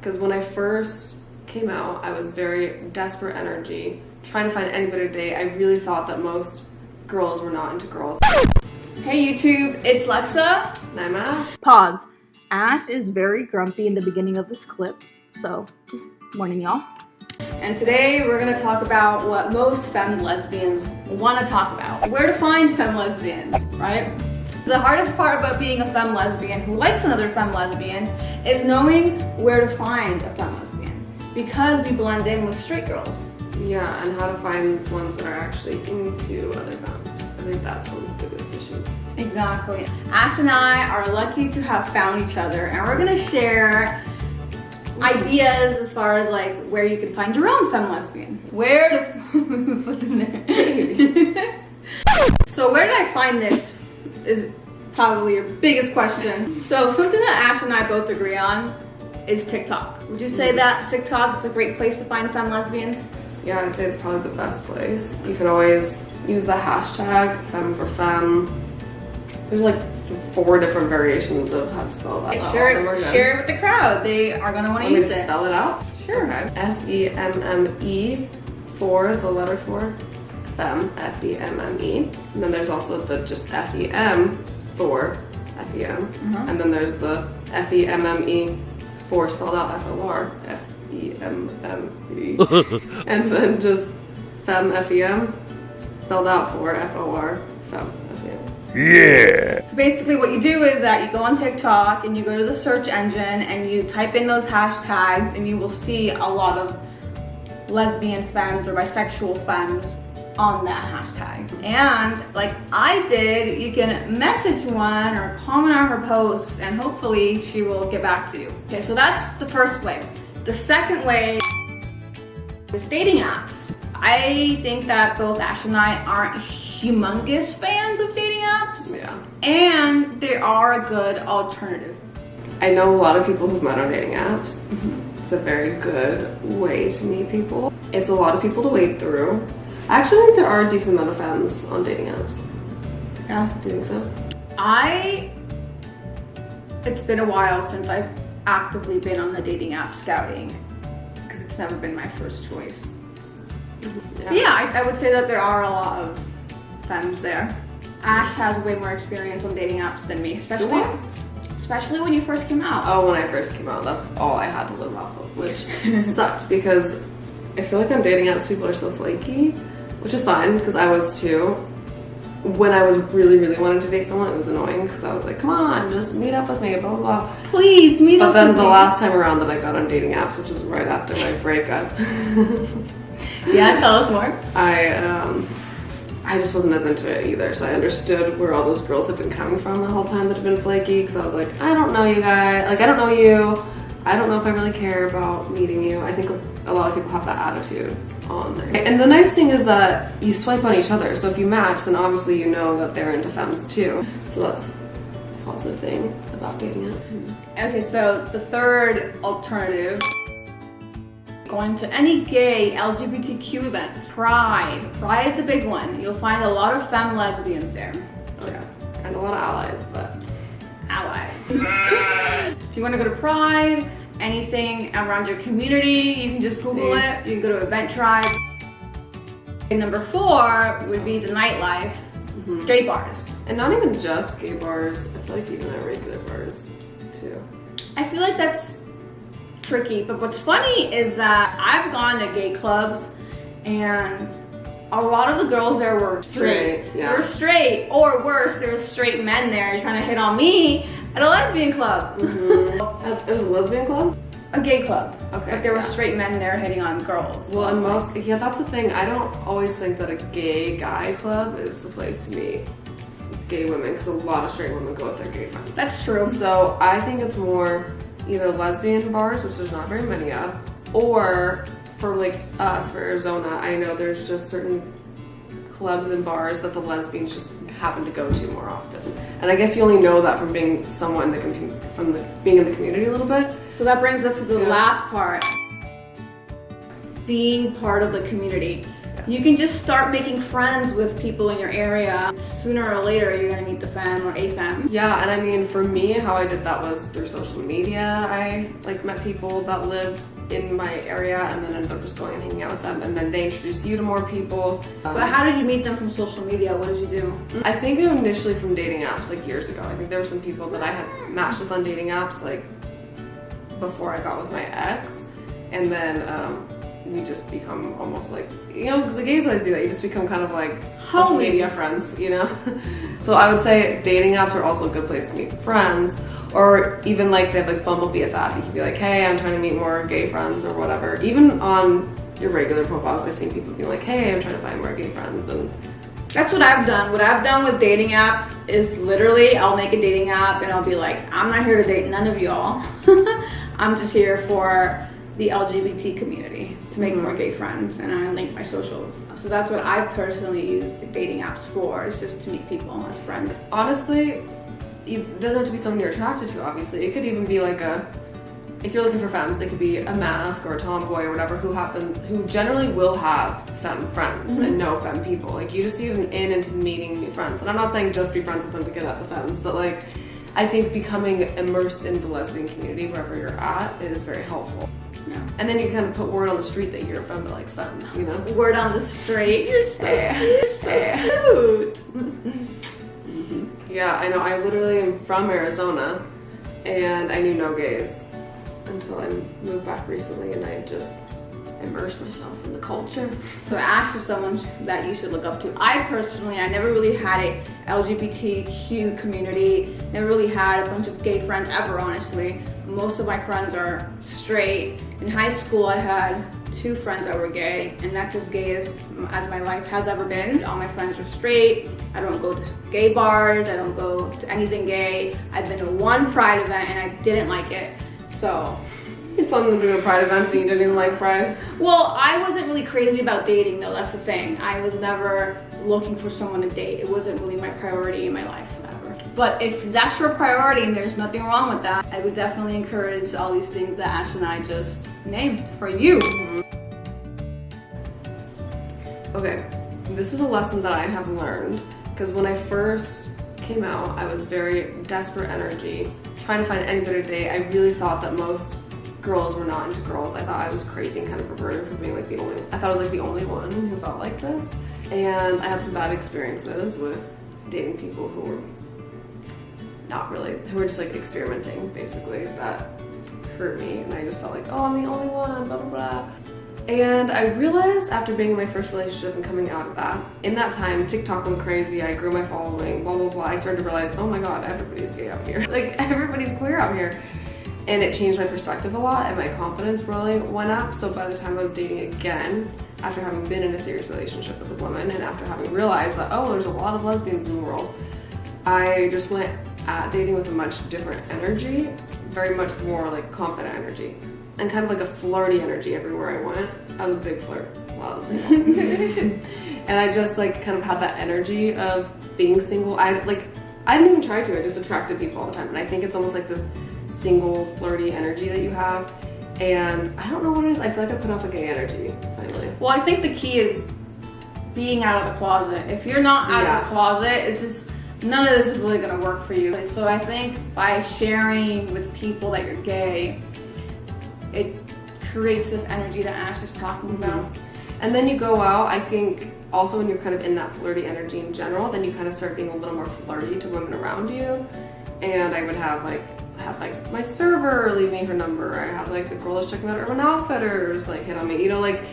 Because when I first came out, I was very desperate energy, trying to find anybody to date. I really thought that most girls were not into girls. Hey YouTube, it's Lexa. And I'm Ash. Pause. Ash is very grumpy in the beginning of this clip, so just warning y'all. And today we're gonna talk about what most femme lesbians wanna talk about. Where to find femme lesbians, right? The hardest part about being a femme lesbian who likes another femme lesbian is knowing where to find a femme lesbian, because we blend in with straight girls. Yeah, and how to find ones that are actually into other femmes. I think that's one of the biggest issues. Exactly. Ash and I are lucky to have found each other, and we're gonna share ideas as far as like where you can find your own femme lesbian. Where to put them there. So where did I find this is probably your biggest question. So something that Ash and I both agree on is TikTok. Would you say that TikTok is a great place to find femme lesbians? Yeah, I'd say it's probably the best place. You can always use the hashtag Femme for Femme. There's like 4 different variations of how to spell that. Share it with the crowd. They are going to want to use it. Spell it out? Sure. Okay. F-E-M-M-E for the letter 4. Femme, F-E-M-M-E. And then there's also the just F-E-M for F-E-M. And then there's the F-E-M-M-E for spelled out F-O-R. F-E-M-M-E. And then just Femme, F-E-M spelled out for F-O-R. Femme, F-E-M. Yeah! So basically what you do is that you go on TikTok and you go to the search engine and you type in those hashtags and you will see a lot of lesbian femmes or bisexual femmes on that hashtag. And like I did, you can message one or comment on her post and hopefully she will get back to you. Okay, so that's the first way. The second way is dating apps. I think that both Ash and I aren't humongous fans of dating apps. Yeah. And they are a good alternative. I know a lot of people who've met on dating apps. It's a very good way to meet people. It's a lot of people to wade through. I actually think there are a decent amount of femmes on dating apps. Yeah. Do you think so? It's been a while since I've actively been on the dating app scouting because it's never been my first choice. Yeah, I would say that there are a lot of femmes there. Ash has way more experience on dating apps than me, especially when you first came out. Oh, when I first came out, that's all I had to live off of, which sucked because I feel like on dating apps people are so flaky, which is fine because I was too. When I was really, really wanting to date someone, it was annoying because I was like, come on, just meet up with me, blah, blah, blah. Please, meet up with me. But then the last time around that I got on dating apps, which was right after my breakup. Yeah, tell us more. I just wasn't as into it either, so I understood where all those girls had been coming from the whole time that had been flaky, because I was like, I don't know you guys, like I don't know you, I don't know if I really care about meeting you. I think a lot of people have that attitude on there. And the nice thing is that you swipe on each other, so if you match, then obviously you know that they're into femmes too, so that's a positive thing about dating it. Okay, so the third alternative, going to any gay LGBTQ events. Pride is a big one. You'll find a lot of femme lesbians there. Oh yeah, and a lot of allies, but... Allies. If you want to go to Pride, anything around your community, you can just Google it. You can go to Event Tribe. And number 4 would be the Nightlife, gay bars. And not even just gay bars, I feel like even at regular bars too. I feel like that's tricky, but what's funny is that I've gone to gay clubs and a lot of the girls there were straight. Yeah. They were straight, or worse, there were straight men there trying to hit on me at a lesbian club. It was a lesbian club? A gay club. Okay. But there were straight men there hitting on girls. Well, and that's the thing. I don't always think that a gay guy club is the place to meet gay women, because a lot of straight women go with their gay friends. That's true. So I think it's more either lesbian bars, which there's not very many of, or for like us, for Arizona, I know there's just certain clubs and bars that the lesbians just happen to go to more often. And I guess you only know that from being somewhat in the being in the community a little bit. So that brings us to the last part. Being part of the community. You can just start making friends with people in your area. Sooner or later, you're gonna meet the femme or a femme. Yeah, and I mean, for me, how I did that was through social media. I like met people that lived in my area and then ended up just going and hanging out with them, and then they introduced you to more people. But how did you meet them from social media? What did you do? I think initially from dating apps, like years ago. I think there were some people that I had matched with on dating apps, like before I got with my ex, and then we just become almost like, you know, the gays always do that. You just become kind of like social media friends, you know? So I would say dating apps are also a good place to meet friends, or even like they have like Bumble BFF. You can be like, hey, I'm trying to meet more gay friends or whatever. Even on your regular profiles, I've seen people be like, hey, I'm trying to find more gay friends. And that's what I've done. What I've done with dating apps is literally I'll make a dating app and I'll be like, I'm not here to date none of y'all. I'm just here for the LGBT community to make more gay friends, and I link my socials. So that's what I've personally used dating apps for, is just to meet people as friends. Honestly, it doesn't have to be someone you're attracted to, obviously. It could even be like if you're looking for femmes, it could be a mask or a tomboy or whatever who generally will have femme friends and know femme people. Like, you just even into meeting new friends. And I'm not saying just be friends with them to get at the femmes, but like, I think becoming immersed in the lesbian community wherever you're at is very helpful. Yeah. And then you kind of put word on the street that you're a femme that likes femmes, you know? Word on the street, you're so cute. Yeah, I know. I literally am from Arizona, and I knew no gays until I moved back recently, and I just immersed myself in the culture. So Ash is someone that you should look up to. I never really had a LGBTQ community, never really had a bunch of gay friends ever, honestly. Most of my friends are straight. In high school, I had 2 friends that were gay, and that's as gay as my life has ever been. All my friends are straight. I don't go to gay bars. I don't go to anything gay. I've been to one Pride event, and I didn't like it. So you told them to do a Pride event and you didn't even like Pride? Well, I wasn't really crazy about dating, though. That's the thing. I was never looking for someone to date. It wasn't really my priority in my life ever. But if that's your priority and there's nothing wrong with that, I would definitely encourage all these things that Ash and I just named for you. Okay, this is a lesson that I have learned, because when I first came out, I was very desperate energy, trying to find anybody to date. I really thought that most girls were not into girls. I thought I was crazy and kind of perverted for being like I thought I was like the only one who felt like this. And I had some bad experiences with dating people who were who were just like experimenting, basically, that hurt me. And I just felt like, oh, I'm the only one, blah, blah, blah. And I realized after being in my first relationship and coming out of that, in that time, TikTok went crazy, I grew my following, blah, blah, blah. I started to realize, oh my God, everybody's gay out here. Like, everybody's queer out here. And it changed my perspective a lot, and my confidence really went up. So by the time I was dating again, after having been in a serious relationship with a woman, and after having realized that, oh, there's a lot of lesbians in the world, I just went at dating with a much different energy, very much more like confident energy, and kind of like a flirty energy everywhere I went. I was a big flirt while I was single. And I just like kind of had that energy of being single. I didn't even try to, I just attracted people all the time. And I think it's almost like this single flirty energy that you have. And I don't know what it is, I feel like I put off a gay energy, finally. Well, I think the key is being out of the closet. If you're not out of the closet, it's just, none of this is really gonna work for you. So I think by sharing with people that you're gay, it creates this energy that Ash is talking about. And then you go out, I think, also when you're kind of in that flirty energy in general, then you kind of start being a little more flirty to women around you. And I would have my server leave me her number. I had like the girl that's checking out Urban Outfitters like hit on me, you know, like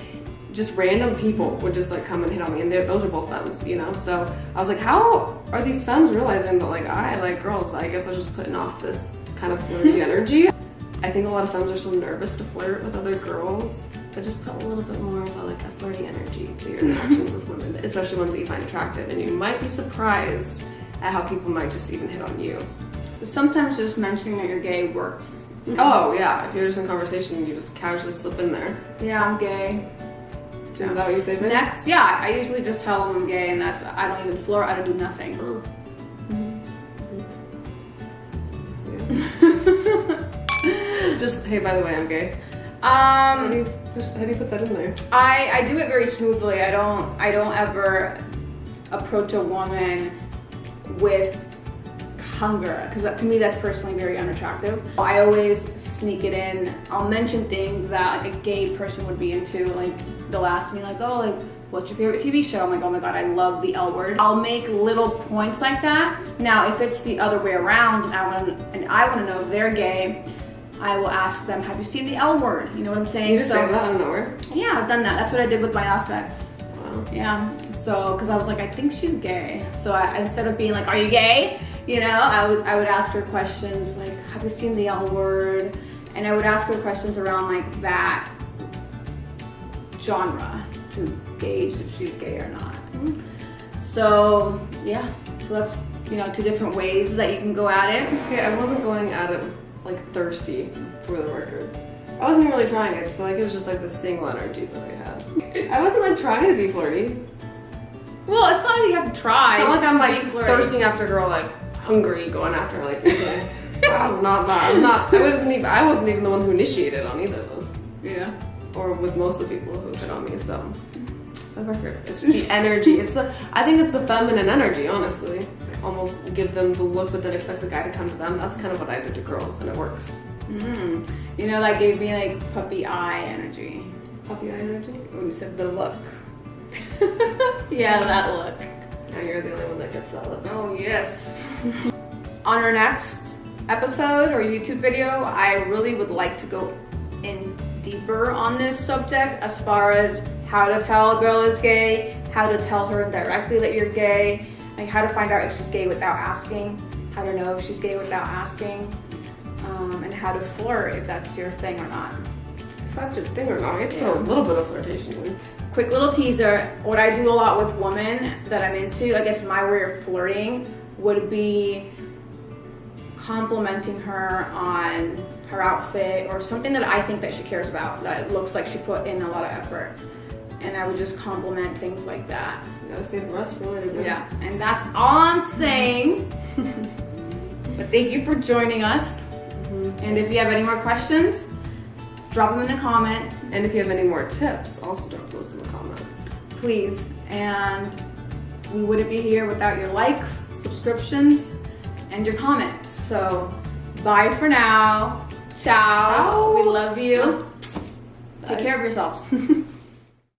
just random people would just like come and hit on me, and those are both femmes, you know. So I was like, how are these femmes realizing that like I like girls, but I guess I was just putting off this kind of flirty energy. I think a lot of femmes are so nervous to flirt with other girls, but just put a little bit more of a flirty energy to your interactions with women, especially ones that you find attractive, and you might be surprised at how people might just even hit on you. Sometimes just mentioning that you're gay works. Oh yeah, if you're just in conversation, you just casually slip in there. Yeah, I'm gay. Is that what you say, babe? Next, yeah, I usually just tell them I'm gay, and that's, I don't even flirt, I don't do nothing. Oh. Yeah. Just, hey, by the way, I'm gay. How do you put that in there? I do it very smoothly. I don't ever approach a woman with hunger, because to me that's personally very unattractive. I always sneak it in. I'll mention things that like a gay person would be into. Like they'll ask me like, oh, like what's your favorite TV show? I'm like, oh my god, I love the L Word. I'll make little points like that. Now if it's the other way around and I want to know if they're gay, I will ask them, have you seen the L Word? You know what I'm saying? You just say that out of nowhere? Yeah, I've done that. That's what I did with my last ex. Wow. Yeah, so, because I was like, I think she's gay. So instead of being like, are you gay? You know, I would ask her questions like, have you seen the L Word? And I would ask her questions around like that genre to gauge if she's gay or not. So, yeah, so that's, you know, 2 different ways that you can go at it. Okay, I wasn't going at it like thirsty, for the record. I wasn't even really trying. I feel like it was just like the single energy that I had. I wasn't like trying to be flirty. Well, it's not like you have to try. It's not like I'm like flirty. thirsting after a girl, like hungry, going after her, like. I was not that. I wasn't even the one who initiated on either of those. Yeah. Or with most of the people who hit on me. So, for the record, it's just the energy. I think it's the feminine energy, honestly. Almost give them the look, but then expect the guy to come to them. That's kind of what I did to girls, and it works. You know, that gave me like puppy eye energy. Puppy eye energy? When you said the look. Yeah, that look. Now you're the only one that gets that look. Oh, yes. On our next episode or YouTube video, I really would like to go in deeper on this subject as far as how to tell a girl is gay, how to tell her indirectly that you're gay, like how to find out if she's gay without asking, how to know if she's gay without asking, and how to flirt if that's your thing or not. If that's your thing or not, I get a little bit of flirtation to me. Quick little teaser, what I do a lot with women that I'm into, I guess my way of flirting would be complimenting her on her outfit or something that I think that she cares about, that looks like she put in a lot of effort. And I would just compliment things like that. You gotta save the rest for later, girl. Yeah, and that's all I'm saying. But thank you for joining us. And if you have any more questions, drop them in the comment. And if you have any more tips, also drop those in the comment. Please. And we wouldn't be here without your likes, subscriptions, and your comments. So bye for now. Ciao. Ciao. We love you. Bye. Take care of yourselves.